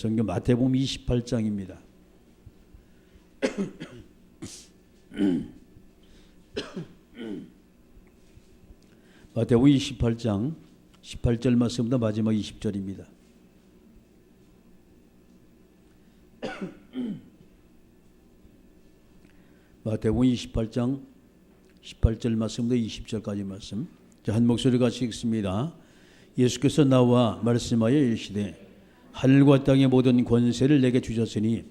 성경 마태복음 28장입니다. 마태복음 28장 18절 말씀부터 마지막 20절입니다. 마태복음 28장 18절 말씀부터 20절까지 말씀. 한 목소리 같이 읽습니다. 예수께서 나와 말씀하여 이르시되 하늘과 땅의 모든 권세를 내게 주셨으니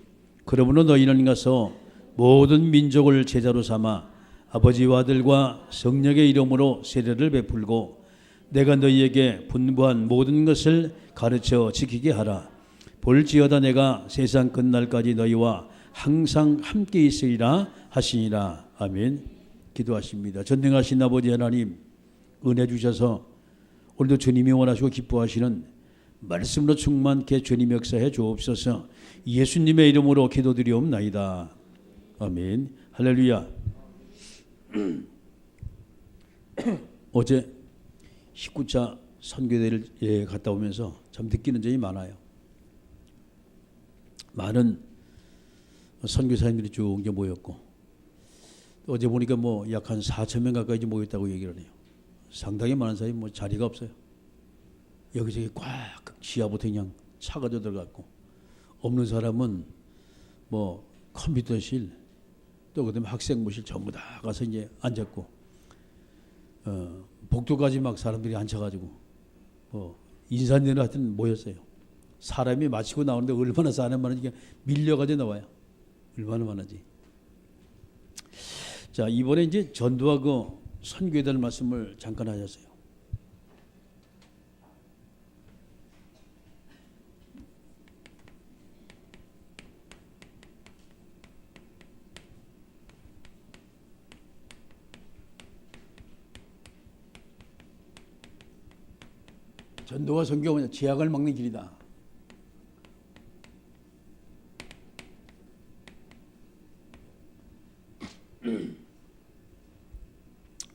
그러므로 너희는 가서 모든 민족을 제자로 삼아 아버지와 아들과 성령의 이름으로 세례를 베풀고 내가 너희에게 분부한 모든 것을 가르쳐 지키게 하라. 볼지어다 내가 세상 끝날까지 너희와 항상 함께 있으리라 하시니라. 아멘. 기도하십니다. 전능하신 아버지 하나님, 은혜 주셔서 오늘도 주님이 원하시고 기뻐하시는 말씀으로 충만케 주님 역사해 주옵소서. 예수님의 이름으로 기도드리옵나이다. 아멘. 할렐루야. 어제 19차 선교대를 갔다 오면서 참 느끼는 점이 많아요. 많은 선교사님들이 쭉 이제 모였고, 어제 보니까 약 한 4,000명 가까이 모였다고 얘기를 해요. 상당히 많은 사람이 자리가 없어요. 여기저기 꽉 지하부터 그냥 차가져 들어갔고, 없는 사람은 컴퓨터실, 또 그다음에 학생부실 전부 다 가서 이제 앉았고, 복도까지 막 사람들이 앉혀가지고 인산내로 하여튼 모였어요. 사람이 마치고 나오는데 얼마나 사람 많은지 밀려가지고 나와요. 얼마나 많은지. 자, 이번에 이제 전도와 선교에 대한 말씀을 잠깐 하셨어요. 전도와 선교는 제약을 막는 길이다.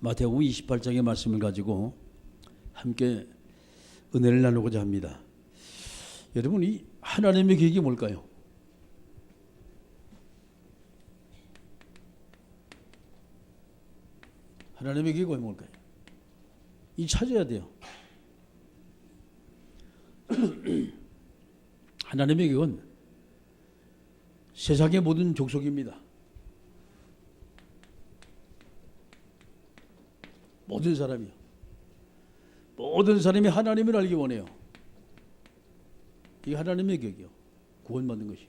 마태복음 28장의 말씀을 가지고 함께 은혜를 나누고자 합니다. 여러분, 이 하나님의 계획이 뭘까요? 하나님의 계획이 뭘까요? 이 찾아야 돼요. 하나님의 계획은 세상의 모든 족속입니다. 모든 사람이요. 모든 사람이 하나님을 알기 원해요. 이게 하나님의 계획이요. 구원받는 것이.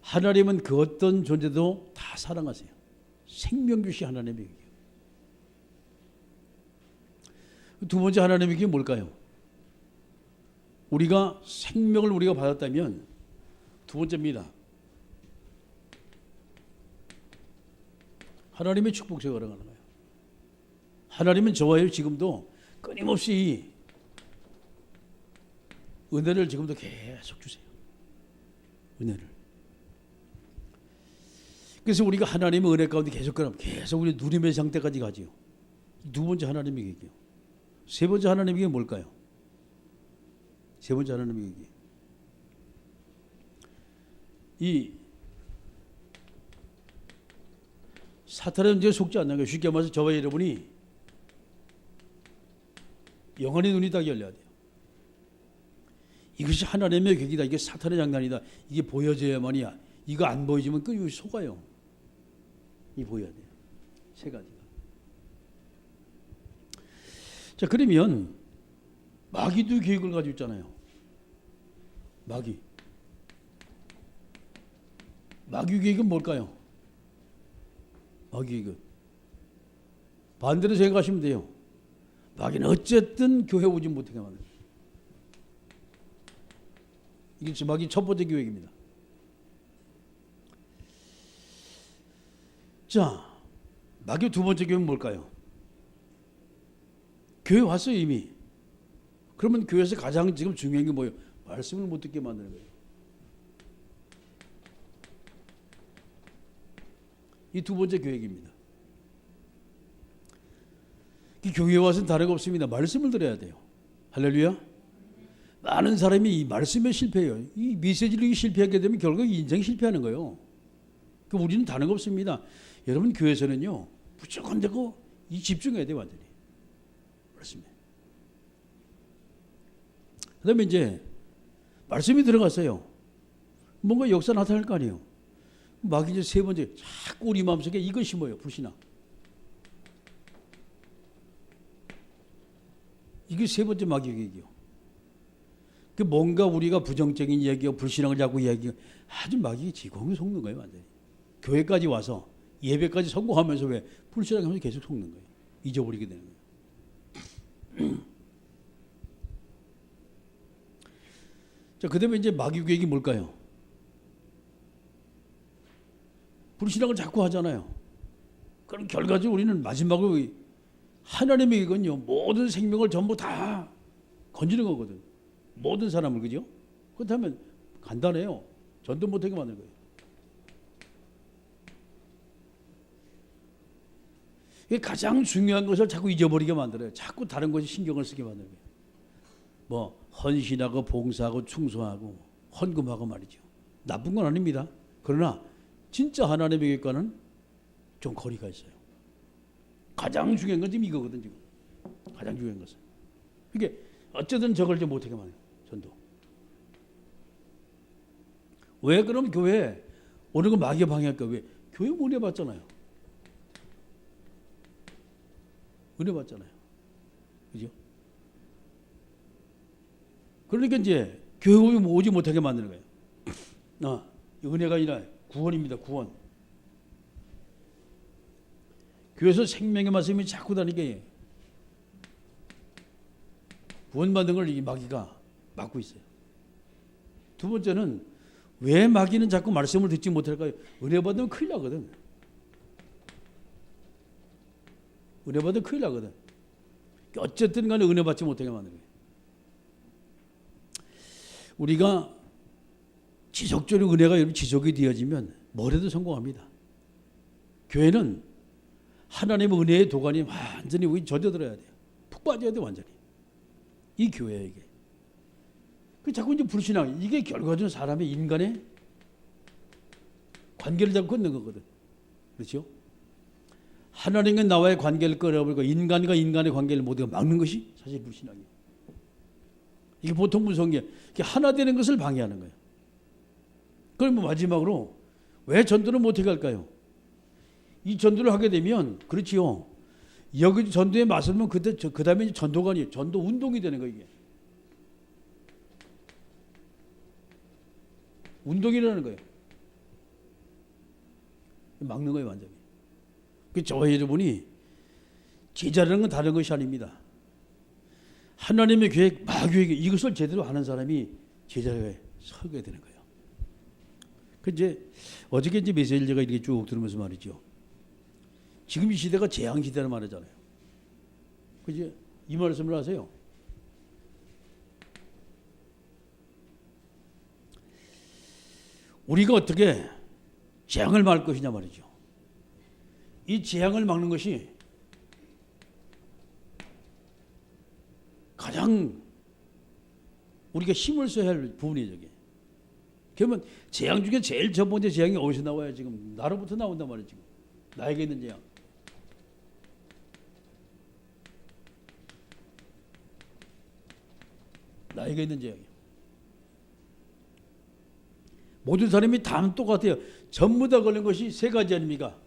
하나님은 그 어떤 존재도 다 사랑하세요. 생명 주시 하나님의 계획이요. 두 번째 하나님의 계획이 뭘까요? 우리가 생명을 우리가 받았다면 두 번째입니다. 하나님의 축복을 허락하는 거예요. 하나님은 저와요 지금도 끊임없이 은혜를 지금도 계속 주세요. 은혜를. 그래서 우리가 하나님의 은혜 가운데 계속 우리 누림의 상태까지 가지요. 두 번째 하나님의 계획이요. 세 번째 하나님의 계획이 뭘까요? 세 번째 하나님의 계획이 이 사탄의 문제에 속지 않는 거예요. 쉽게 말해서 저와 여러분이 영혼의 눈이 딱 열려야 돼요. 이것이 하나님의 계획이다. 이게 사탄의 장난이다. 이게 보여져야만이야. 이거 안 보여지면 그 속아요. 이 보여야 돼요. 세 가지가. 자, 그러면 마귀도 계획을 가지고 있잖아요. 마귀 계획은 뭘까요? 마귀 계획은 반대로 생각하시면 돼요. 마귀는 어쨌든 교회 오지 못하게 만들어요. 이게 마귀 첫 번째 계획입니다. 자, 마귀 두 번째 계획은 뭘까요? 교회 왔어요 이미. 그러면 교회에서 가장 지금 중요한 게 뭐예요? 말씀을 못 듣게 만드는 거예요. 이 두 번째 계획입니다. 교회에 와서는 다른 거 없습니다. 말씀을 들어야 돼요. 할렐루야. 많은 사람이 이 말씀에 실패해요. 이 메시지를 실패하게 되면 결국 인생 실패하는 거예요. 그 우리는 다른 거 없습니다. 여러분 교회에서는요 무조건 되고 이 집중해야 돼 완전히. 그렇습니다. 그다음에 이제 말씀이 들어갔어요. 뭔가 역사 나타날 거 아니에요. 막 이제 세 번째 자꾸 우리 마음속에 이거 심어요. 불신앙. 이게 세 번째 마귀에게요. 그 뭔가 우리가 부정적인 이야기와 불신앙을 자꾸 이야기하고 아주 마귀가 지공에 속는 거예요. 완전히. 교회까지 와서 예배까지 성공하면서 왜 불신앙하면서 계속 속는 거예요. 잊어버리게 되는 거예요. 자, 그 다음에 이제 마귀 계획이 뭘까요? 불신앙을 자꾸 하잖아요. 그럼 결과적으로 우리는 마지막으로 하나님의 이건요 모든 생명을 전부 다 건지는 거거든. 모든 사람을. 그죠? 그렇다면 간단해요. 전도 못하게 만드는 거예요. 이게 가장 중요한 것을 자꾸 잊어버리게 만들어요. 자꾸 다른 것에 신경을 쓰게 만드는 거예요. 뭐 헌신하고 봉사하고 충성하고 헌금하고 말이죠. 나쁜 건 아닙니다. 그러나 진짜 하나님의 것과는 좀 거리가 있어요. 가장 중요한 건 지금 이거거든. 지금 가장 중요한 것은 이게 어쨌든 저걸 좀 못하게 만들어요. 전도. 왜 그럼 교회 오는 거 마귀가 방해할까? 왜? 교회 은혜 받잖아요. 은혜 받잖아요. 그죠? 그러니까 이제 교회 오지 못하게 만드는 거예요. 은혜가 아니라 구원입니다. 구원. 교회에서 생명의 말씀이 자꾸 다니게 구원받는 걸 이 마귀가 막고 있어요. 두 번째는 왜 마귀는 자꾸 말씀을 듣지 못할까요? 은혜 받으면 큰일 나거든. 은혜 받으면 큰일 나거든. 어쨌든 간에 은혜 받지 못하게 만드는 거예요. 우리가 지속적으로 은혜가 지속이 되어지면 뭐래도 성공합니다. 교회는 하나님의 은혜의 도가니 완전히 우리 젖어들어야 돼요. 푹 빠져야 돼 완전히. 이 교회에게. 그 자꾸 이제 불신앙 이게 결과적으로 사람의 인간의 관계를 자꾸 끊는 거거든. 그렇죠? 하나님과 나와의 관계를 끊어버리고 인간과 인간의 관계를 모두 막는 것이 사실 불신앙이에요. 이게 보통 무서운 게 하나 되는 것을 방해하는 거예요. 그럼 마지막으로 왜 전도를 못하게 할까요? 이 전도를 하게 되면 그렇지요. 여기 전도에 맞서면 그 다음에 전도가 아니에요. 전도 운동이 되는 거예요. 이게. 운동이라는 거예요. 막는 거예요. 완전히. 저와 여러분이 제자라는 건 다른 것이 아닙니다. 하나님의 계획, 마귀에게 이것을 제대로 하는 사람이 제자에 서게 되는 거예요. 그 이제 어저께 이제 메시지를 제가 이렇게 쭉 들으면서 말이죠. 지금 이 시대가 재앙 시대라는 말이잖아요. 그지? 이 말씀을 하세요. 우리가 어떻게 재앙을 막을 것이냐 말이죠. 이 재앙을 막는 것이 가장 우리가 힘을 써야 할 부분이죠. 이게. 그러면 재앙 중에 제일 첫 번째 재앙이 어디서 나와요? 지금 나로부터 나온단 말이에요. 지금 나에게 있는 재앙. 나에게 있는 재앙이에요. 모든 사람이 다 똑같아요. 전부 다 걸린 것이 세 가지 아닙니까?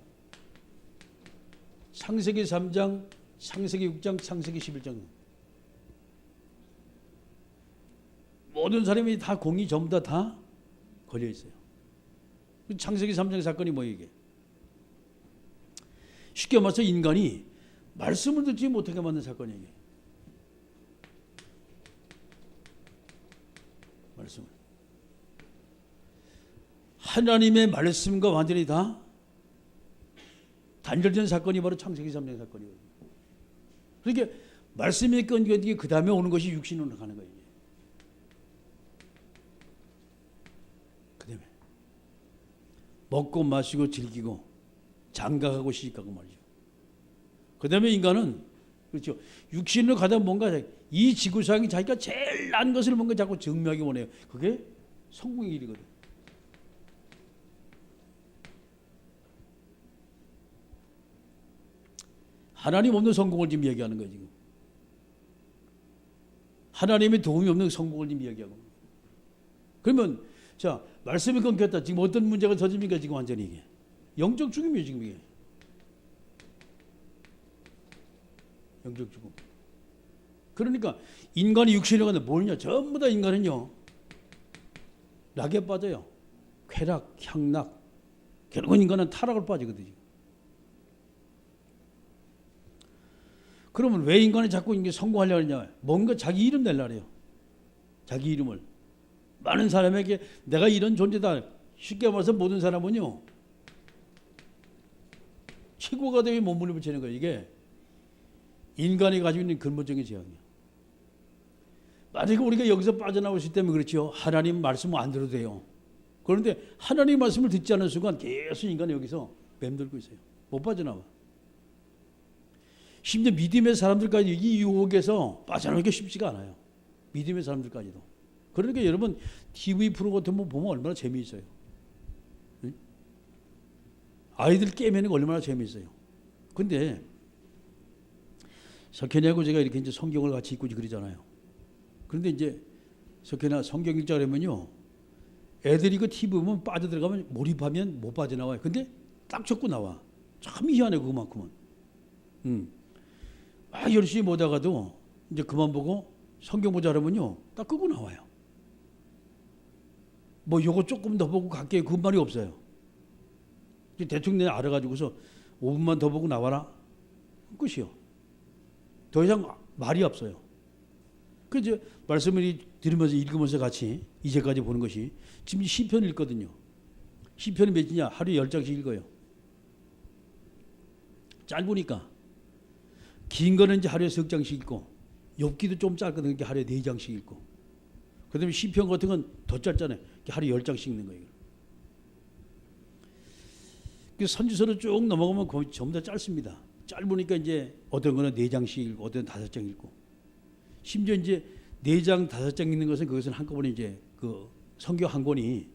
창세기 3장, 창세기 6장, 창세기 11장. 모든 사람이 다 공이 전부 다 걸려 있어요. 창세기 3장 사건이 뭐예요 이게? 쉽게 말해서 인간이 말씀을 듣지 못하게 만든 사건이에요. 이게. 말씀을. 하나님의 말씀과 완전히 다 단절된 사건이 바로 창세기 3장 사건이거든요. 그러니까 말씀이 끊기고 그 다음에 오는 것이 육신으로 가는 거예요. 그 다음에 먹고 마시고 즐기고 장가가고 시집가고 말이죠. 그 다음에 인간은 그렇죠. 육신으로 가다 뭔가 이 지구상이 자기가 제일 난 것을 뭔가 자꾸 증명하기 원해요. 그게 성공의 길이거든. 하나님 없는 성공을 지금 얘기하는 거예요. 지금 하나님의 도움이 없는 성공을 지금 얘기하고. 그러면 자, 말씀이 끊겼다. 지금 어떤 문제가 터집니까? 지금 완전히 이게 영적 죽음이에요. 지금 이게 영적 죽음. 그러니까 인간이 육신에 가는 뭐냐? 전부 다 인간은요 낙에 빠져요. 쾌락, 향락. 결국은 인간은 타락을 빠지거든요. 그러면 왜 인간이 자꾸 이게 성공하려고 하냐? 뭔가 자기 이름 내려고 해요. 자기 이름을. 많은 사람에게 내가 이런 존재다. 쉽게 말해서 모든 사람은요 최고가 되면 몸부림을 치는 거예요. 이게 인간이 가지고 있는 근본적인 재앙이에요. 만약에 우리가 여기서 빠져나올 수 있다면 그렇죠. 하나님 말씀을 안 들어도 돼요. 그런데 하나님 말씀을 듣지 않는 순간 계속 인간이 여기서 맴돌고 있어요. 못 빠져나와. 심지어 믿음의 사람들까지 이 유혹에서 빠져나오기가 쉽지가 않아요. 믿음의 사람들까지도. 그러니까 여러분 TV 프로 같은 거 보면 얼마나 재미있어요. 응? 아이들 게임하는 거 얼마나 재미있어요. 근데 석현이하고 제가 이렇게 이제 성경을 같이 읽고 그러잖아요. 그런데 이제 석현아 성경 읽자 그러면요 애들이 그 TV 보면 빠져들어가면 몰입하면 못 빠져나와요. 근데 딱 적고 나와. 참 희한해 그만큼은. 열심히 보다가도 이제 그만 보고 성경 보자 그러면요 딱 끄고 나와요. 뭐 요거 조금 더 보고 갈게요. 그 말이 없어요. 대충 내가 알아가지고서 5분만 더 보고 나와라. 끝이요. 더 이상 말이 없어요. 그 이제 말씀을 들으면서 읽으면서 같이 이제까지 보는 것이 지금 시편 읽거든요. 시편이 몇이냐? 하루에 10장씩 읽어요. 짧으니까. 긴 거는 이제 하루에 석 장씩 읽고, 욥기도 좀 짧거든요. 하루에 4장씩 읽고. 그 다음에 시편 같은 건 더 짧잖아요. 하루에 10장씩 읽는 거예요. 선지서로 쭉 넘어가면 거의 전부 다 짧습니다. 짧으니까 이제 어떤 거는 4장씩 읽고, 어떤 5장 읽고. 심지어 이제 4장, 5장 읽는 것은 그것은 한꺼번에 이제 그 성경 한 권이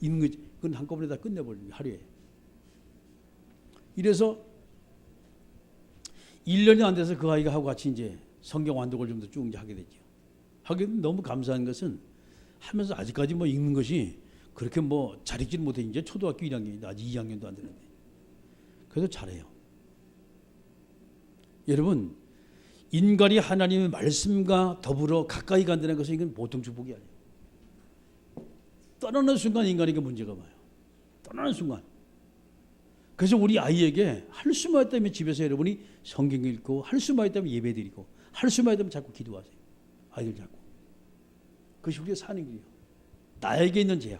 읽는 거, 그건 한꺼번에 다 끝내버리는 거예요. 하루에. 이래서 1년이 안 돼서 그 아이가 하고 같이 이제 성경 완독을 좀 더 쭉 이제 하게 됐죠. 하게 너무 감사한 것은 하면서 아직까지 뭐 읽는 것이 그렇게 뭐 잘 읽지는 못해. 이제 초등학교 1학년인데 아직 2학년도 안 되는데. 그래도 잘해요. 여러분, 인간이 하나님의 말씀과 더불어 가까이 간다는 것은 이건 보통 축복이 아니에요. 떠나는 순간 인간에게 문제가 와요. 떠나는 순간. 그래서 우리 아이에게 할 수만 있다면 집에서 여러분이 성경 읽고, 할 수만 있다면 예배 드리고, 할 수만 있다면 자꾸 기도하세요. 아이들 자꾸. 그것이 우리가 사는 길이에요. 나에게 있는 재앙.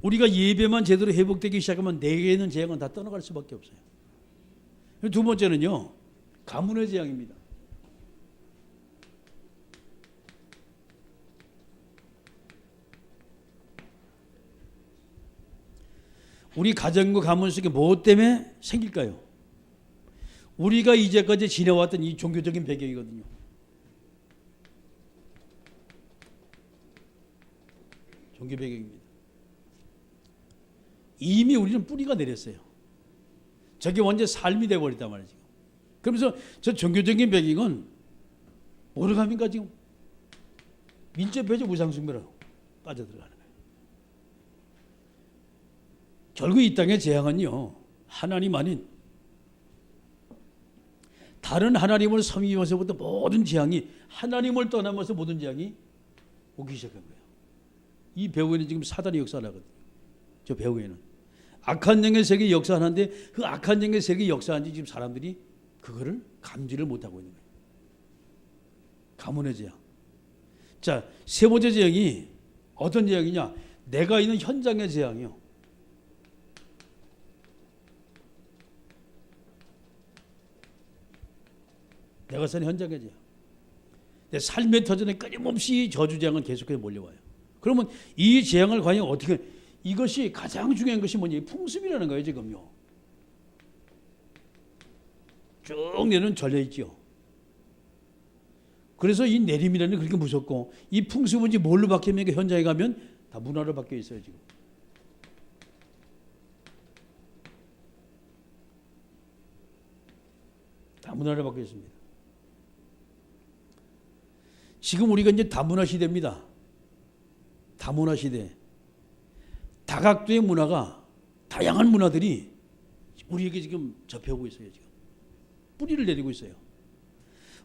우리가 예배만 제대로 회복되기 시작하면 내게 있는 재앙은 다 떠나갈 수밖에 없어요. 두 번째는요, 가문의 재앙입니다. 우리 가정과 가문 속에 무엇 때문에 생길까요? 우리가 이제까지 지내왔던 이 종교적인 배경이거든요. 종교 배경입니다. 이미 우리는 뿌리가 내렸어요. 저게 완전 삶이 되어버렸단 말이죠. 그러면서 저 종교적인 배경은 뭐라고 합니까? 지금 민첩해져 우상숭배로 빠져들어가는 거예요. 결국 이 땅의 재앙은요, 하나님 아닌 다른 하나님을 섬기면서부터 모든 재앙이, 하나님을 떠나면서 모든 재앙이 오기 시작한 거예요. 이 배후에는 지금 사단의 역사를 하거든요. 저 배후에는 악한 영의 세계 역사하는데, 그 악한 영의 세계 역사하는지 지금 사람들이 그거를 감지를 못하고 있는 거예요. 가문의 재앙. 자, 세 번째 재앙이 어떤 재앙이냐? 내가 있는 현장의 재앙이요. 내가 사는 현장의 재앙. 내 삶의 터전에 끊임없이 저주재앙은 계속해서 몰려와요. 그러면 이 재앙을 과연 어떻게, 이것이 가장 중요한 것이 뭐냐? 풍습이라는 거예요, 지금요. 쭉 내는 절려 있죠. 그래서 이 내림이라는 게 그렇게 무섭고 이 풍수문지 뭘로 바뀌면 현장에 가면 다 문화로 바뀌어 있어요 지금. 다 문화로 바뀌어 있습니다. 지금 우리가 이제 다문화 시대입니다. 다문화 시대. 다각도의 문화가 다양한 문화들이 우리에게 지금 접해오고 있어요. 지금 뿌리를 내리고 있어요.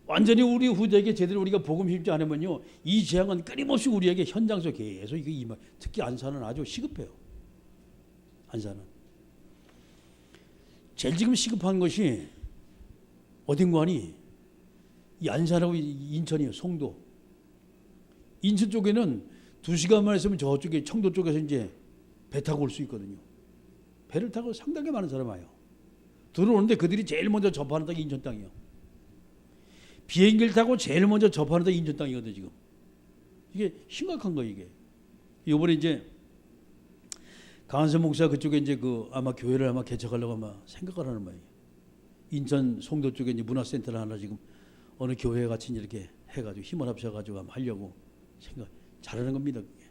완전히 우리 후대에게 제대로 우리가 복음 심지 않으면요, 이 재앙은 끊임없이 우리에게 현장 속에 계속 이게 임하. 특히 안산은 아주 시급해요. 안산은 제일 지금 시급한 것이 어딘가니 이 안산하고 인천이에요. 송도. 인천 쪽에는 2시간만 있으면 저쪽에 청도 쪽에서 이제 배 타고 올 수 있거든요. 배를 타고 상당히 많은 사람이 와요. 들어오는데 그들이 제일 먼저 접하는 땅이 인천 땅이에요. 비행기를 타고 제일 먼저 접하는 땅이 인천 땅이거든요. 지금 이게 심각한 거예요. 이게 이번에 이제 강한선 목사 그쪽에 이제 그 아마 교회를 아마 개척하려고 아마 생각을 하는 모양이에요. 인천 송도 쪽에 이제 문화센터를 하나 지금 어느 교회 같이 이렇게 해가지고 힘을 합쳐가지고 아마 하려고 생각 잘하는 겁니다. 그게.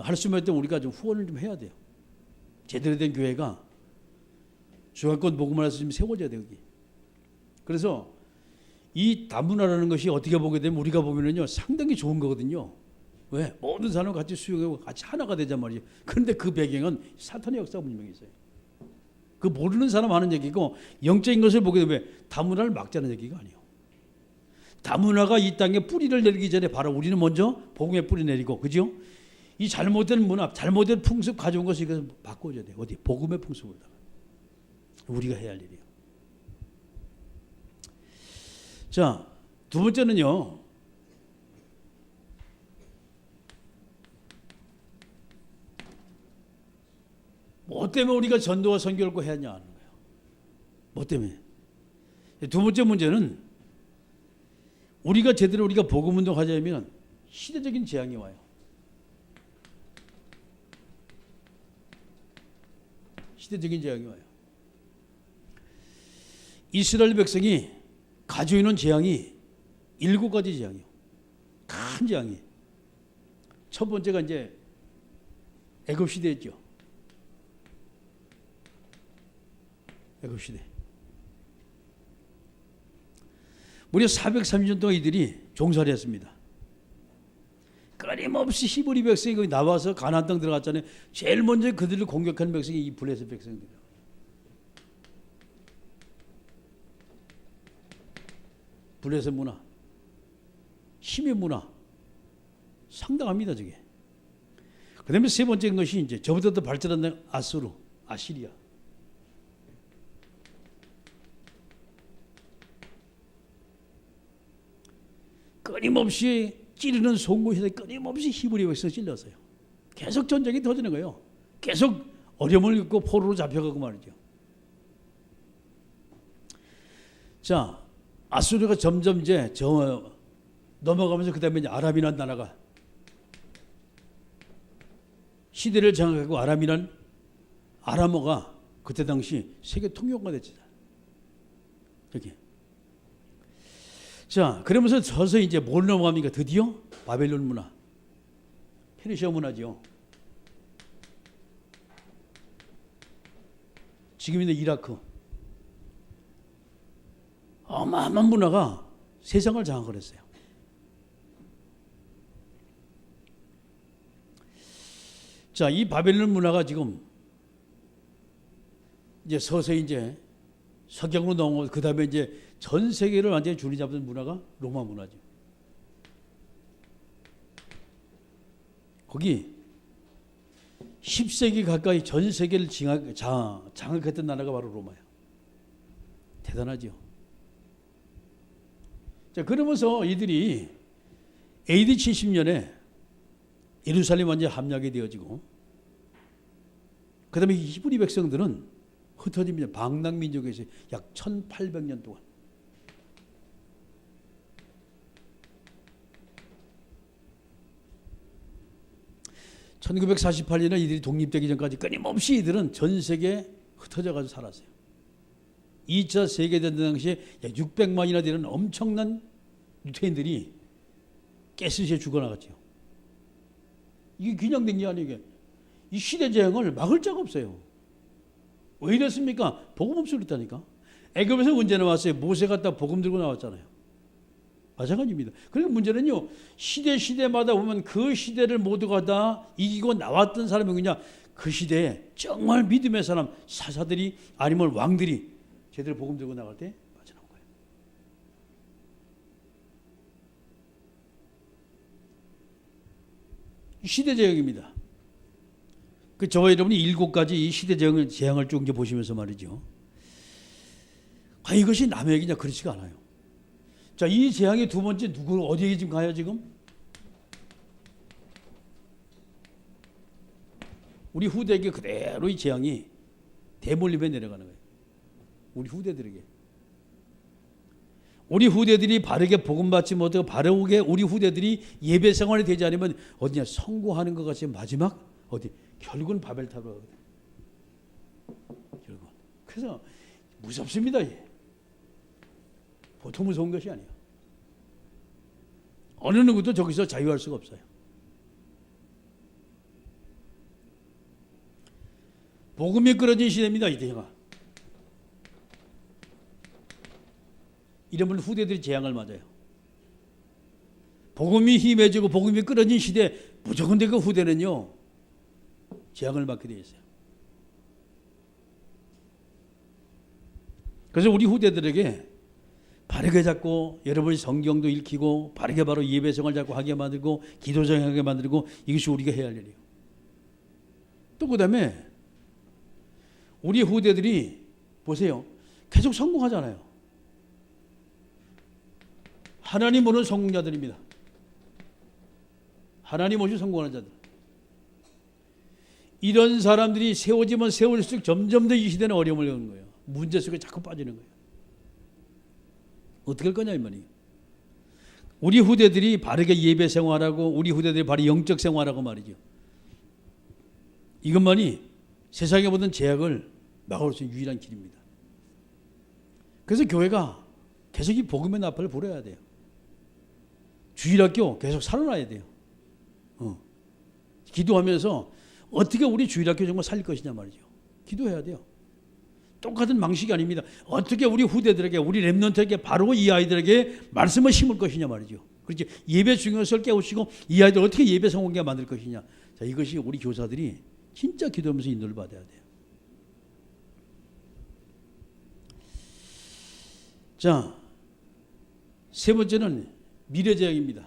할 수만 있다면 우리가 좀 후원을 좀 해야 돼요. 제대로 된 교회가 중앙권 복음을 해서 좀 세워져야 돼요. 여기. 그래서 이 다문화라는 것이 어떻게 보게 되면 우리가 보면은요 상당히 좋은 거거든요. 왜? 모든 사람을 같이 수용하고 같이 하나가 되자 말이에요. 그런데 그 배경은 사탄의 역사가 분명히 있어요. 그 모르는 사람 하는 얘기고 영적인 것을 보게 되면 다문화를 막자는 얘기가 아니에요. 다문화가 이 땅에 뿌리를 내리기 전에 바로 우리는 먼저 복음의 뿌리 내리고, 그죠? 이 잘못된 문화, 잘못된 풍습 가져온 것을 이것을 바꿔줘야 돼요. 어디? 복음의 풍습으로다가. 우리가 해야 할 일이에요. 자, 두 번째는요. 뭐 때문에 우리가 전도와 선교를 꼭 해야 하냐 하는 거예요. 뭐 때문에? 두 번째 문제는 우리가 제대로 우리가 복음 운동하자면 시대적인 재앙이 와요. 시대적인 재앙이 와요. 이스라엘 백성이 가지고 있는 재앙이 7가지 재앙이에요. 큰 재앙이. 첫 번째가 이제 애굽 시대였죠. 애굽 시대. 무려 430년 동안 이들이 종살이 했습니다. 끊임없이 히브리 백성이 거기 나와서 가나안 땅 들어갔잖아요. 제일 먼저 그들을 공격한 백성이 이 블레셋 백성들이에요. 블레셋 문화, 힘의 문화 상당합니다. 저게. 그 다음에 세 번째 것이 이제 저보다 더 발전한 아수르, 아시리아. 끊임없이 찌르는 송곳이에 끊임없이 히브리 백성을 찔렀어요. 계속 전쟁이 터지는 거예요. 계속 어려움을 겪고 포로로 잡혀가고 말이죠. 자, 아수르가 점점 이제 넘어가면서 그 다음에 아람이라는 나라가 시대를 장악하고 아람어가 그때 당시 세계 통용어가 됐잖아요. 이렇게. 자, 그러면서 서서히 이제 뭘 넘어갑니까? 드디어 바벨론 문화, 페르시아 문화죠. 지금 있는 이라크. 어마어마한 문화가 세상을 장악을 했어요. 자, 이 바벨론 문화가 지금 이제 서서히 이제 석양으로 넘어오고 그 다음에 이제 전 세계를 완전히 줄이 잡는 문화가 로마 문화죠. 거기 10세기 가까이 전 세계를 장악했던 나라가 바로 로마예요. 대단하죠. 자, 그러면서 이들이 AD 70년에 예루살렘 완전히 함락이 되어지고, 그 다음에 히브리 백성들은 흩어집니다. 방랑민족에서 약 1800년 동안. (1948년에) 이들이 독립되기 전까지 끊임없이 이들은 전 세계에 흩어져 가지고 살았어요. 2차 세계대전 당시에 약 600만이나 되는 엄청난 유태인들이 가스시에 죽어나갔죠. 이게 그냥 된 게 아니에요. 이 시대 재앙을 막을 자가 없어요. 왜 이랬습니까? 복음 없으니까. 애굽에서 언제 나왔어요? 모세 갖다 복음 들고 나왔잖아요. 마찬가지입니다. 그러니까 문제는요, 시대마다 보면 그 시대를 모두가 다 이기고 나왔던 사람이 그냥 그 시대에 정말 믿음의 사람, 사사들이 아니면 왕들이 제대로 복음 들고 나갈 때 빠져나온 거예요. 시대 재앙입니다. 저와 여러분이 7가지 이 시대 재앙을 쭉 이제 보시면서 말이죠. 이것이 남의 얘기냐? 그렇지가 않아요. 자, 이 재앙의 두 번째 누구 어디에 지금 가요 지금? 우리 후대에게 그대로 이 재앙이 대몰림에 내려가는 거예요. 우리 후대들에게. 우리 후대들이 바르게 복음 받지 못하고 바르게 우리 후대들이 예배 생활이 되지 않으면 어디냐? 성공하는 것 같이 마지막 어디? 결국은 바벨탑으로 가거든. 결국은. 그래서 무섭습니다. 보통 무서운 것이 아니에요. 어느 누구도 저기서 자유할 수가 없어요. 복음이 끊어진 시대입니다. 이때가. 이러면 후대들이 재앙을 맞아요. 복음이 힘해지고 복음이 끊어진 시대 무조건 그 후대는요 재앙을 맞게 되어 있어요. 그래서 우리 후대들에게 바르게 잡고 여러분이 성경도 읽히고 바르게 바로 예배생활 잡고 하게 만들고 기도생활하게 만들고 이것이 우리가 해야 할 일이에요. 또 그 다음에 우리 후대들이 보세요. 계속 성공하잖아요. 하나님 오는 성공자들입니다. 하나님 오신 성공하는 자들. 이런 사람들이 세워지면 세울수록 점점 더 이 시대는 어려움을 겪는 거예요. 문제 속에 자꾸 빠지는 거예요. 어떻게 할 거냐 이 말이에요. 우리 후대들이 바르게 예배 생활하고 우리 후대들이 바로 영적 생활하고 말이죠. 이것만이 세상의 모든 제약을 막을 수 있는 유일한 길입니다. 그래서 교회가 계속 이 복음의 나팔을 불어야 돼요. 주일학교 계속 살아나야 돼요. 기도하면서 어떻게 우리 주일학교 정말 살릴 것이냐 말이죠. 기도해야 돼요. 똑같은 방식이 아닙니다. 어떻게 우리 후대들에게 우리 렘넌트에게 바로 이 아이들에게 말씀을 심을 것이냐 말이죠. 그렇지. 예배 중요성을 깨우치고 이 아이들 어떻게 예배 성공하게 만들 것이냐. 자, 이것이 우리 교사들이 진짜 기도하면서 인도를 받아야 돼요. 자, 세 번째는 미래재앙입니다.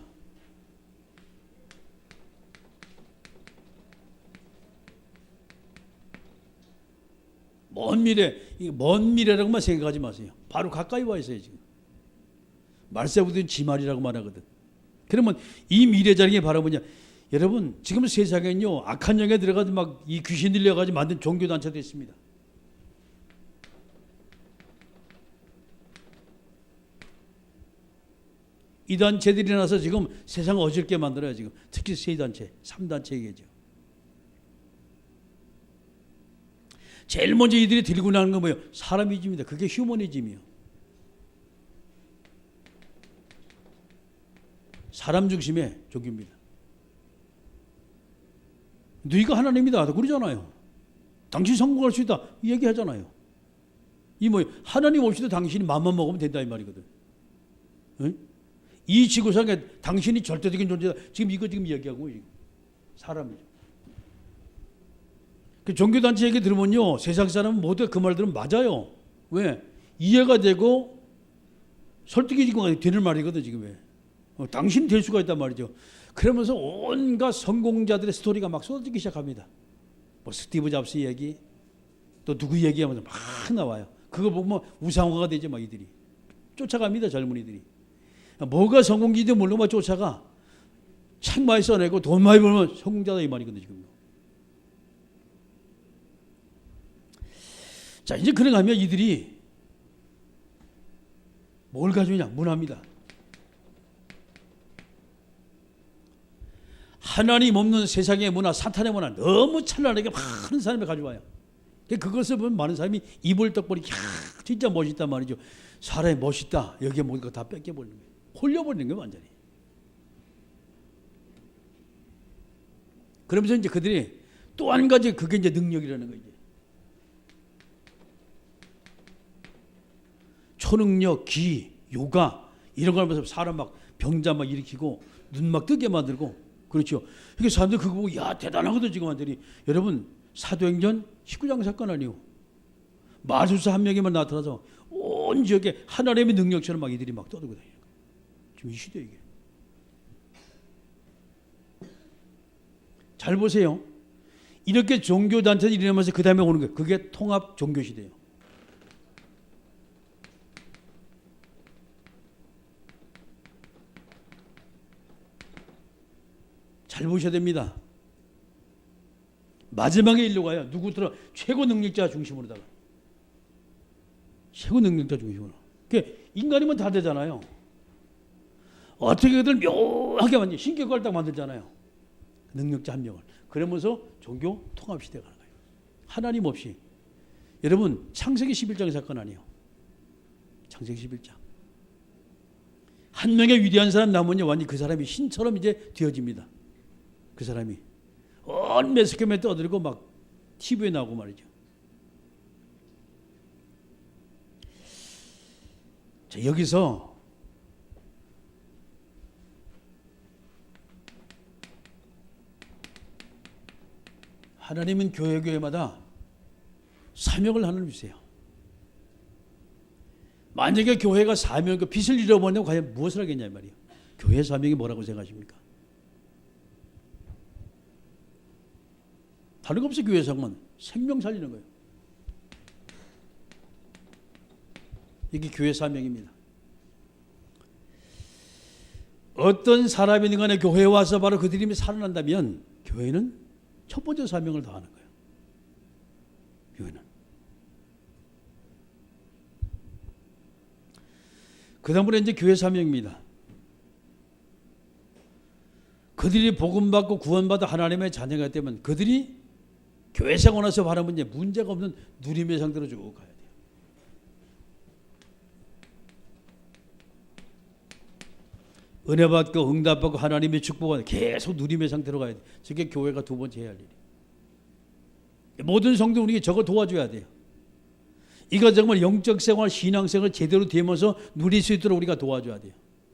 먼 미래라고만 생각하지 마세요. 바로 가까이 와 있어요. 지금 말세부들은 지말이라고 말하거든. 그러면 이 미래자랑이 바로 뭐냐? 여러분 지금 세상에는요 악한 영에 들어가서 막 이 귀신 들려가지고 만든 종교단체도 있습니다. 이 단체들이 나서 지금 세상을 어지럽게 만들어요. 지금 특히 세 단체, 3단체 얘기죠. 제일 먼저 이들이 들고 나는 건 뭐예요? 사람이즘입니다. 그게 휴머니즘이에요. 사람 중심의 종교입니다. 너희가 하나님이다 그러잖아요. 당신 성공할 수 있다 얘기하잖아요. 이 뭐예요? 하나님 없이도 당신이 맘만 먹으면 된다 이 말이거든. 응? 이 지구상에 당신이 절대적인 존재다. 지금 이거 지금 얘기하고 지금 사람이죠. 그 종교단체 얘기 들으면요 세상 사람은 모두 그 말 들으면 맞아요. 왜? 이해가 되고 설득이 되는 말이거든 지금. 왜? 당신이 될 수가 있단 말이죠. 그러면서 온갖 성공자들의 스토리가 막 쏟아지기 시작합니다. 뭐 스티브 잡스 얘기 또 누구 얘기하면서 막 나와요. 그거 보면 우상화가 되죠. 막 이들이 쫓아갑니다. 젊은이들이. 뭐가 성공인지 모르고 막 쫓아가. 책 많이 써내고 돈 많이 벌면 성공자다 이 말이거든요. 지금. 자 이제 그러가면 이들이 뭘 가지고 있냐? 문화입니다. 하나님 없는 세상의 문화, 사탄의 문화 너무 찬란하게 많은 사람이 가져와요. 그것을 보면 많은 사람이 이불 떡벌이 진짜 멋있단 말이죠. 사람이 멋있다. 여기에 뭔가 다 뺏겨버리는 거예요. 홀려버리는 거예요, 완전히. 그러면서 이제 그들이 또 한 가지 그게 이제 능력이라는 거죠. 초능력, 기, 요가 이런 걸 하면서 사람 막 병자 막 일으키고 눈 막 뜨게 만들고 그렇죠. 이게 사람들 그거 보고 야 대단하거든 지금 완전히. 여러분 사도행전 19장 사건 아니요. 마술사 한 명이만 나타나서 온 지역에 하나님의 능력처럼 막 이들이 막 떠들고 다니는 거예요. 지금 이 시대 이게. 잘 보세요. 이렇게 종교단체들이 일어나면서 그 다음에 오는 거예요. 그게 통합 종교시대예요. 잘 보셔야 됩니다. 마지막에 일로 가요. 누구더라? 최고 능력자 중심으로다가. 최고 능력자 중심으로. 그러니까 인간이면 다 되잖아요. 어떻게 그들 묘하게 만들 신격을 딱 만들잖아요. 능력자 한 명을. 그러면서 종교 통합 시대가 가는 거예요. 하나님 없이. 여러분 창세기 11장의 사건 아니에요. 창세기 11장. 한 명의 위대한 사람 나오면 완전히 그 사람이 신처럼 이제 되어집니다. 그 사람이 온 매스컴에 떠들고 막 TV에 나오고 말이죠. 자, 여기서 하나님은 교회마다 사명을 하나 주세요. 만약에 교회가 사명, 그 빛을 잃어버리면 과연 무엇을 하겠냐 말이에요. 교회 사명이 뭐라고 생각하십니까? 다른 거 없이 교회 사명은 생명 살리는 거예요. 이게 교회 사명입니다. 어떤 사람이든 간에 교회에 와서 바로 그들이 살아난다면 교회는 첫 번째 사명을 다하는 거예요. 교회는. 그 다음으로 이제 교회 사명입니다. 그들이 복음받고 구원받아 하나님의 자녀가 되면 그들이 교회 생활에서 바라보면 이제 문제가 없는 누림의 상태로 쭉 가야 돼요. 은혜 받고 응답 받고 하나님의 축복을 계속 누림의 상태로 가야 돼요. 저게 교회가 두 번째 해야 할 일이에요. 모든 성도 우리에게 저거 도와줘야 돼요. 이거 정말 영적 생활, 신앙 생활 제대로 되면서 누릴 수 있도록 우리가 도와줘야 돼요.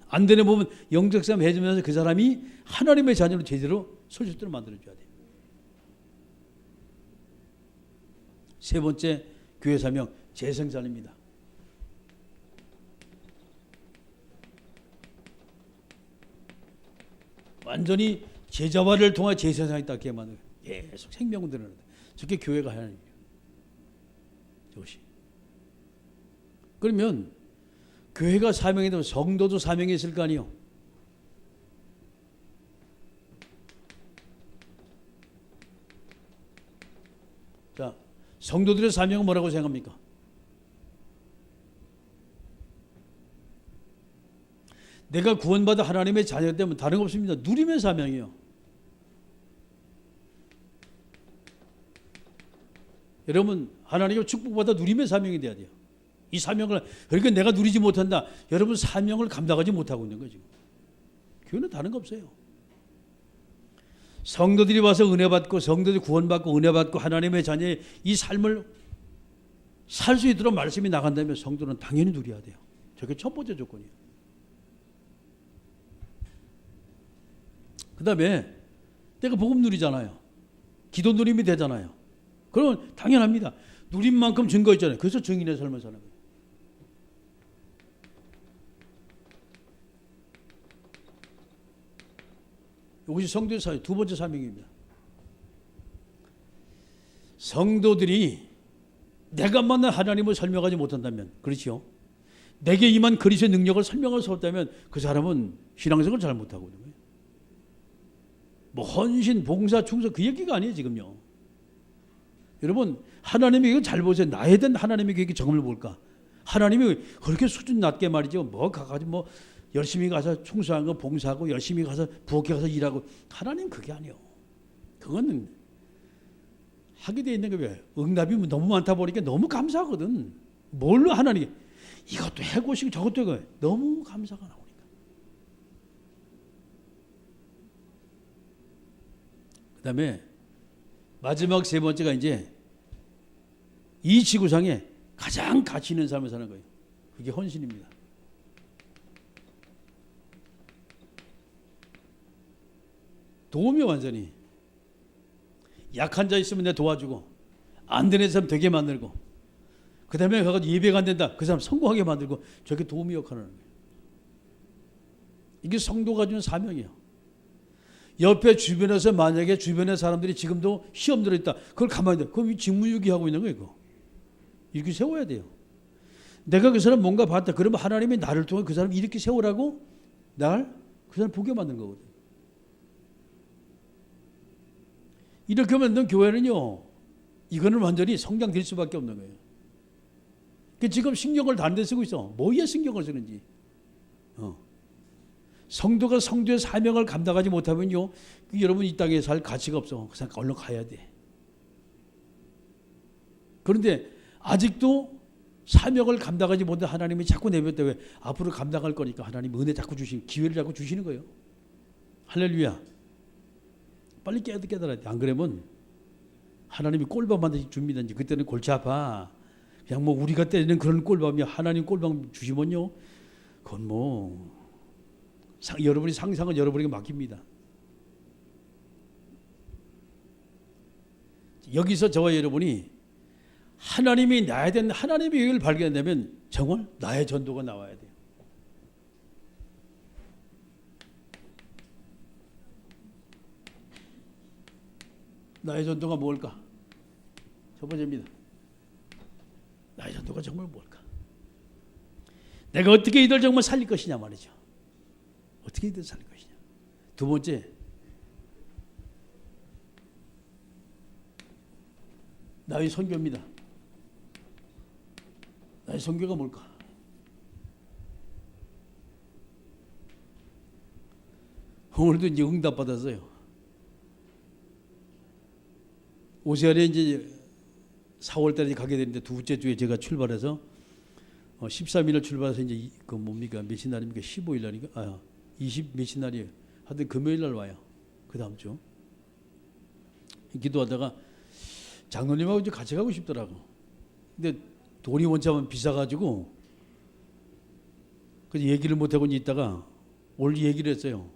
안 되는 부분 영적 생활 해주면서 그 사람이 하나님의 자녀로 제대로 설 수 있도록 만들어줘야 돼요. 세 번째 교회 사명 재생산입니다. 완전히 제자화를 통해 재생산이 딱 만들어요. 계속 생명을 드러낸다. 저게 교회가 하는 일이에요. 저것이. 그러면 교회가 사명이 되면 성도도 사명이 있을 거 아니에요. 자, 성도들의 사명은 뭐라고 생각합니까? 내가 구원받아 하나님의 자녀가 되면 다른 거 없습니다. 누림의 사명이에요. 여러분 하나님의 축복받아 누림의 사명이 돼야 돼요. 이 사명을 그러니까 내가 누리지 못한다. 여러분 사명을 감당하지 못하고 있는 거죠. 교회는 다른 거 없어요. 성도들이 와서 은혜 받고 성도들이 구원받고 은혜 받고 하나님의 자녀의 이 삶을 살 수 있도록 말씀이 나간다면 성도는 당연히 누려야 돼요. 저게 첫 번째 조건이에요. 그 다음에 내가 복음 누리잖아요. 기도 누림이 되잖아요. 그러면 당연합니다. 누린 만큼 증거 있잖아요. 그래서 증인의 삶을 사는 거예요. 이것이 성도의 사회 두 번째 사명입니다. 성도들이 내가 만난 하나님을 설명하지 못한다면, 그렇죠? 내게 임한 그리스도의 능력을 설명할 수 없다면 그 사람은 신앙생활을 잘 못하고 있는 거예요. 뭐 헌신, 봉사, 충성 그 얘기가 아니에요 지금요. 여러분 하나님의 이거 잘 보세요. 나에 대한 하나님의 계획의 정을 볼까? 하나님이 그렇게 수준 낮게 말이죠. 뭐 가가지고 뭐 열심히 가서 충성한 거 봉사하고 열심히 가서 부엌에 가서 일하고 하나님 그게 아니에요. 그거는 하게 돼 있는 게 왜? 응답이 너무 많다 보니까 너무 감사하거든. 뭘로 하나님 이것도 해고시고 저것도 해고 너무 감사가 나오니까. 그다음에 마지막 세 번째가 이제 이 지구상에 가장 가치 있는 삶을 사는 거예요. 그게 헌신입니다. 도우며 완전히 약한 자 있으면 내가 도와주고 안 되는 사람 되게 만들고 그 다음에 가서 예배가 안 된다 그 사람 성공하게 만들고 저게 도우미 역할을 하는 거예요. 이게 성도가 주는 사명이에요. 옆에 주변에서 만약에 주변의 사람들이 지금도 시험 들어있다 그걸 가만히 둬. 그럼 직무유기하고 있는 거예요. 그거. 이렇게 세워야 돼요. 내가 그 사람 뭔가 봤다 그러면 하나님이 나를 통해 그 사람 이렇게 세우라고 날 그 사람 보게 만든 거거든. 이렇게 만든 교회는요 이거는 완전히 성장될 수밖에 없는 거예요. 지금 신경을 다른 데 쓰고 있어. 뭐에 신경을 쓰는지. 성도가 성도의 사명을 감당하지 못하면요 여러분 이 땅에 살 가치가 없어. 그 사람 얼른 가야 돼. 그런데 아직도 사명을 감당하지 못한 하나님이 자꾸 내뱉다 왜 앞으로 감당할 거니까 하나님 은혜 자꾸 주시는 기회를 자꾸 주시는 거예요. 할렐루야. 빨리 깨달아야 돼. 안 그러면 하나님이 꼴밤만 줍니다. 이제 그때는 골치 아파. 그냥 뭐 우리가 때리는 그런 꼴밤이 하나님 꼴밤 주시면요. 그건 뭐 여러분이 상상은 여러분에게 맡깁니다. 여기서 저와 여러분이 하나님이 나야 되는 하나님의 계획을 발견한다면 정말 나의 전도가 나와야 돼요. 나의 전도가 뭘까? 첫 번째입니다. 나의 전도가 정말 뭘까? 내가 어떻게 이들 정말 살릴 것이냐 말이죠. 어떻게 이들 살릴 것이냐. 두 번째, 나의 선교입니다. 나의 선교가 뭘까? 오늘도 이제 응답 받았어요. 오세아리에 이제 4월달에 가게 되는데 두째 주에 제가 출발해서 13일을 출발해서 이제 그 뭡니까 몇십 날입니까 15일 날인가 20 몇십 날이에요. 하여튼 금요일 날 와요. 그 다음 주 기도하다가 장로님하고 이제 같이 가고 싶더라고. 근데 돈이 원체 하면 비싸가지고 그래서 얘기를 못하고 있다가 오늘 얘기를 했어요.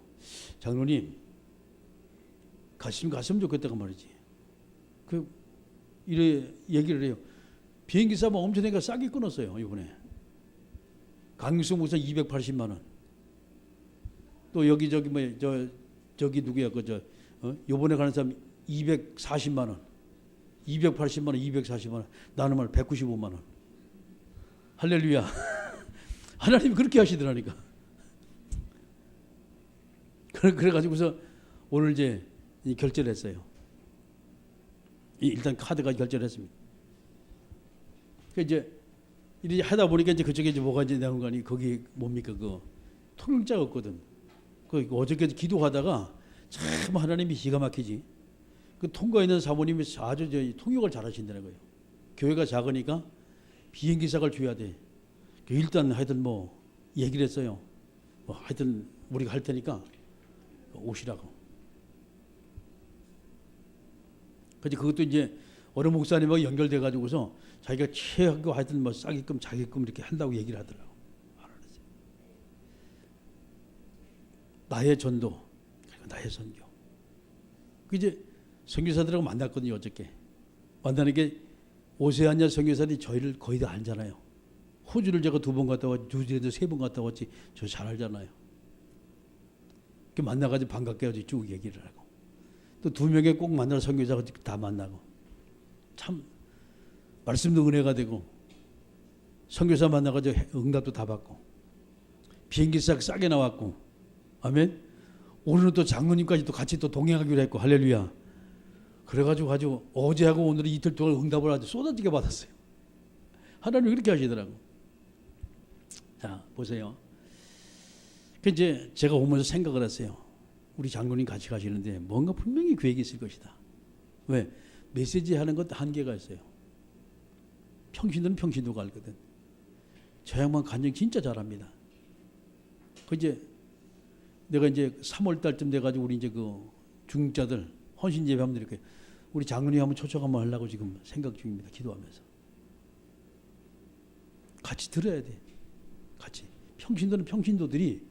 장로님 갔으면 좋겠다고 말이지. 이래 얘기를 해요. 비행기 값은 엄청나게 싸게 끊었어요. 이번에 강승 목사 280만 원. 또 여기저기 뭐 저기 누구야 요번에 가는 사람 240만 원, 280만 원, 240만 원. 나는 말 195만 원. 할렐루야. 하나님이 그렇게 하시더라니까. 그래가지고서 오늘 이제 결제를 했어요. 일단 카드가 결제를 했습니다. 이제 이렇게 하다 보니까 이제 그쪽에 이제 뭐가 이제 나온 거니 거기 뭡니까 그 통역자가 없거든. 그 어저께 기도하다가 참 하나님이 기가 막히지. 그 통과에 있는 사모님이 아주 통역을 잘하신다는 거예요. 교회가 작으니까 비행기사를 줘야 돼. 일단 하여튼 뭐 얘기를 했어요. 하여튼 우리가 할 테니까 오시라고. 그래서 그것도 이제 어느 목사님하고 연결돼 가지고서 자기가 최하고 하여튼 뭐 싸게끔 자기끔 이렇게 한다고 얘기를 하더라고. 나의 전도, 그리고 나의 선교. 그 이제 선교사들하고 만났거든요 어저께. 만나는 게 오세아니아 선교사들이 저희를 거의 다 알잖아요. 호주를 제가 2번 갔다 왔지, 뉴질랜드 3번 갔다 왔지, 저 잘 알잖아요. 그 만나가지고 반갑게 쭉 얘기를 하고. 또 2명의 꼭 만날 선교사가 다 만나고 참 말씀도 은혜가 되고 선교사 만나가지고 응답도 다 받고 비행기 싸게 나왔고 아멘. 오늘은 또 장로님까지 또 같이 또 동행하기로 했고 할렐루야. 그래가지고 어제하고 오늘은 이틀 동안 응답을 아주 쏟아지게 받았어요. 하나님이 그렇게 하시더라고. 자 보세요. 그 이제 제가 오면서 생각을 했어요. 우리 장로님 같이 가시는데 뭔가 분명히 계획이 있을 것이다. 왜? 메시지 하는 것도 한계가 있어요. 평신도는 평신도가 알거든. 저 양반 간증 진짜 잘합니다. 그 이제 내가 이제 3월 달쯤 돼가지고 우리 이제 그 중자들 헌신 예배 한번 드릴게요. 우리 장로님 한번 초청 한번 하려고 지금 생각 중입니다. 기도하면서. 같이 들어야 돼. 같이. 평신도는 평신도들이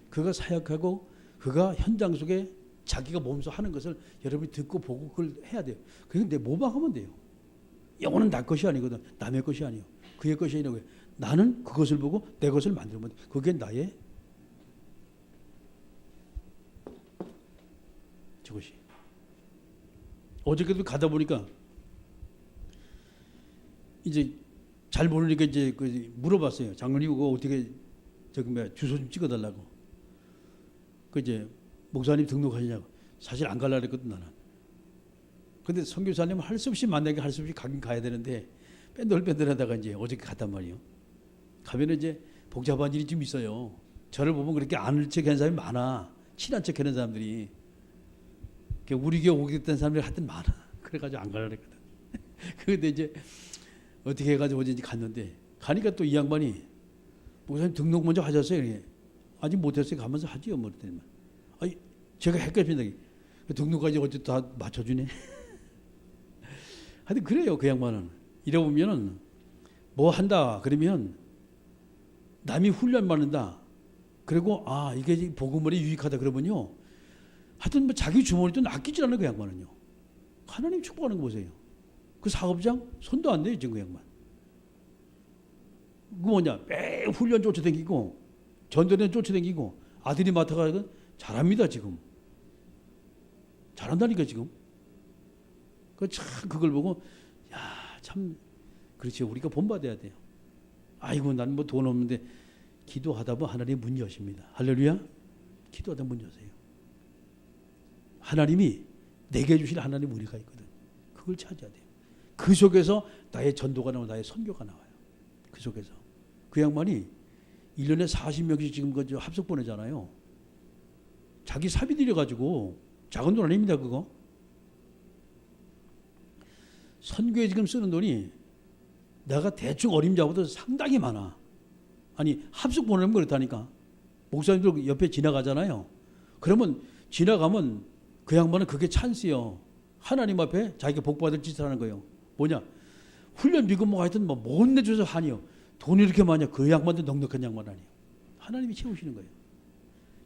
그가 사역하고 그가 현장 속에 자기가 몸소 하는 것을 여러분이 듣고 보고 그걸 해야 돼요. 그냥 내 모방하면 돼요. 영혼은 나 것이 아니거든. 남의 것이 아니요. 그의 것이 아니고 나는 그것을 보고 내 것을 만들면 돼. 그게 나의 저것이. 어저께도 가다 보니까 이제 잘 모르니까 이제 그 물어봤어요. 장로님 그거 어떻게 저기 뭐야 주소 좀 찍어달라고. 그 이제 목사님 등록하시냐고. 사실 안 갈라 그랬거든 나는. 근데 선교사님은 할 수 없이 만나게 할 수 없이 가긴 가야 되는데 뺀들뺀들하다가 이제 어저께 갔단 말이에요. 가면 이제 복잡한 일이 좀 있어요. 저를 보면 그렇게 아는 척하는 사람이 많아. 친한 척하는 사람들이. 우리 교회 오겠다는 사람들이 하여튼 많아. 그래가지고 안 가려 그랬거든. 근데 이제 어떻게 해가지고 어제 갔는데 가니까 또 이 양반이 목사님 등록 먼저 하셨어요. 아직 못했어요. 가면서 하지요. 뭐 때문에. 아니 제가 헷갈립니다. 등록까지 어째 다 맞춰주네. 하여튼 그래요. 그 양반은. 이러 보면은 뭐 한다 그러면 남이 훈련 받는다. 그리고 아 이게 복음을 유익하다 그러면요. 하여튼 뭐 자기 주머니도 아끼지 않아요. 그 양반은요. 하나님 축복하는 거 보세요. 그 사업장 손도 안 대요. 지금 그 양반. 그 뭐냐 매 훈련 쫓아다니고 전도는 쫓아다니고 아들이 맡아가지고 잘합니다. 지금. 잘한다니까 지금. 참 그걸 보고 야 참 그렇지 우리가 본받아야 돼요. 아이고 난 뭐 돈 없는데 기도하다 보면 하나님 문 여십니다. 할렐루야. 기도하다 문 여세요. 하나님이 내게 주실 하나님 은혜가 있거든. 그걸 찾아야 돼요. 그 속에서 나의 전도가 나오고 나의 선교가 나와요. 그 속에서. 그 양반이 1년에 40명씩 지금 그 합석 보내잖아요. 자기 사비 들여가지고 작은 돈 아닙니다. 그거. 선교에 지금 쓰는 돈이 내가 대충 어림잡아도 상당히 많아. 아니 합숙 보내면 그렇다니까. 목사님들 옆에 지나가잖아요. 그러면 지나가면 그 양반은 그게 찬스요. 하나님 앞에 자기가 복받을 짓을 하는 거예요. 뭐냐. 훈련비고 뭐 하여튼 뭐 못 내줘서 하니요. 돈이 이렇게 많냐. 그 양반도 넉넉한 양반 아니에요. 하나님이 채우시는 거예요.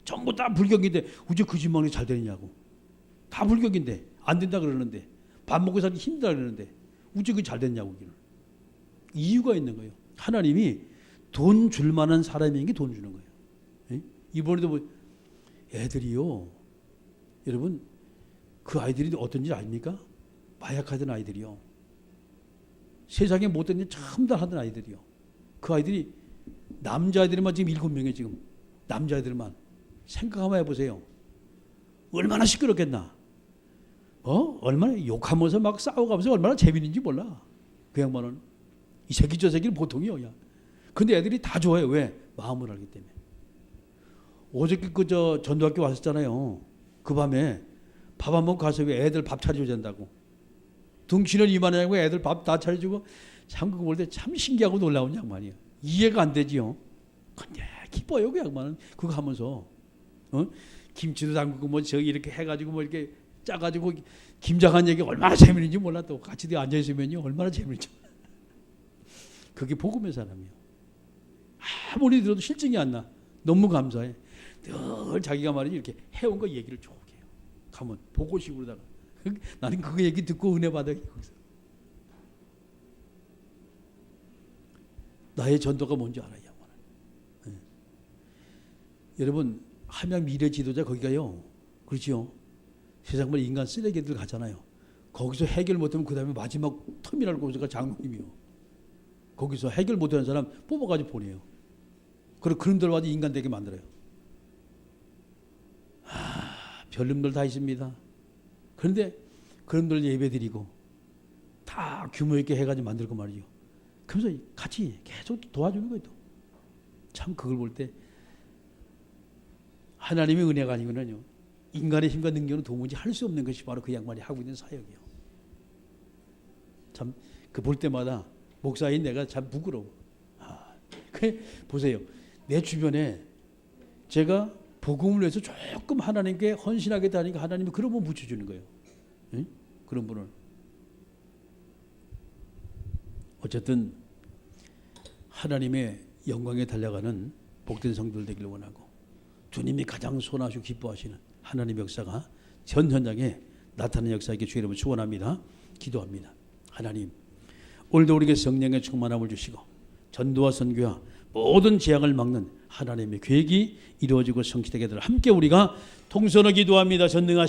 전부 다 불경인데 어째 그 집만이 잘 되느냐고. 다 불경인데 안 된다 그러는데 밥 먹고 살기 힘들다 그러는데 어째 그게 잘 됐냐고. 이유가 있는 거예요. 하나님이 돈 줄 만한 사람에게 돈 주는 거예요. 에? 이번에도 뭐 애들이요. 여러분 그 아이들이 어떤지 아십니까? 마약하던 아이들이요. 세상에 못된 일 참 다 하던 아이들이요. 그 아이들이 남자애들만 지금 7명이에요. 지금 남자애들만. 생각 한번 해보세요. 얼마나 시끄럽겠나. 얼마나 욕하면서 막 싸워가면서 얼마나 재밌는지 몰라. 그 양반은. 이 새끼 저 새끼는 보통이요. 야. 근데 애들이 다 좋아해요. 왜? 마음을 알기 때문에. 어저께 그 전도학교 왔었잖아요. 그 밤에 밥 한 번 가서 왜 애들 밥 차려줘야 된다고. 등신을 이만하고 애들 밥 다 차려주고 참 그거 볼 때 참 신기하고 놀라운 양반이에요. 이해가 안 되지요. 근데 기뻐요. 그 양반은. 그거 하면서. 김치도 담그고 뭐 저기 이렇게 해가지고 뭐 이렇게 짜가지고 김장한 얘기 얼마나 재밌는지 몰라. 또 같이 앉아있으면요. 얼마나 재밌는지. 그게 복음의 사람이에요. 아무리 들어도 실증이 안 나. 너무 감사해. 늘 자기가 말이지 이렇게 해온 거 얘기를 쭉 해요. 가면 보고식으로다가. 나는 그 얘기 듣고 은혜 받아요. 나의 전도가 뭔지 알아요. 네. 여러분 함양 미래 지도자 거기가요. 그렇죠. 세상만 인간 쓰레기들 가잖아요. 거기서 해결 못하면 그 다음에 마지막 터미널 곳에가 장로님이요. 거기서 해결 못하는 사람 뽑아가지고 보내요. 그리고 그런 데로 와서 인간 되게 만들어요. 별놈들 다 있습니다. 그런데 그놈들 예배드리고 다 규모 있게 해가지고 만들고 말이죠. 그러면서 같이 계속 도와주는 거예요. 참 그걸 볼 때 하나님의 은혜가 아니면요. 인간의 힘과 능력은 도무지 할 수 없는 것이 바로 그 양반이 하고 있는 사역이에요. 참 그 볼 때마다 목사인 내가 참 부끄러워. 그래 보세요. 내 주변에 제가 복음을 위해서 조금 하나님께 헌신하겠다 하니까 하나님이 그런 분 붙여주는 거예요. 응? 그런 분을. 어쨌든 하나님의 영광에 달려가는 복된 성도들 되기를 원하고, 주님이 가장 소원하시고 기뻐하시는 하나님의 역사가 전 현장에 나타나는 역사에게 주의 이름을 축원합니다. 기도합니다. 하나님, 오늘도 우리에게 성령의 충만함을 주시고 전도와 선교와 모든 재앙을 막는 하나님의 계획이 이루어지고 성취되게 하도록 함께 우리가 통성으로 기도합니다. 전능하신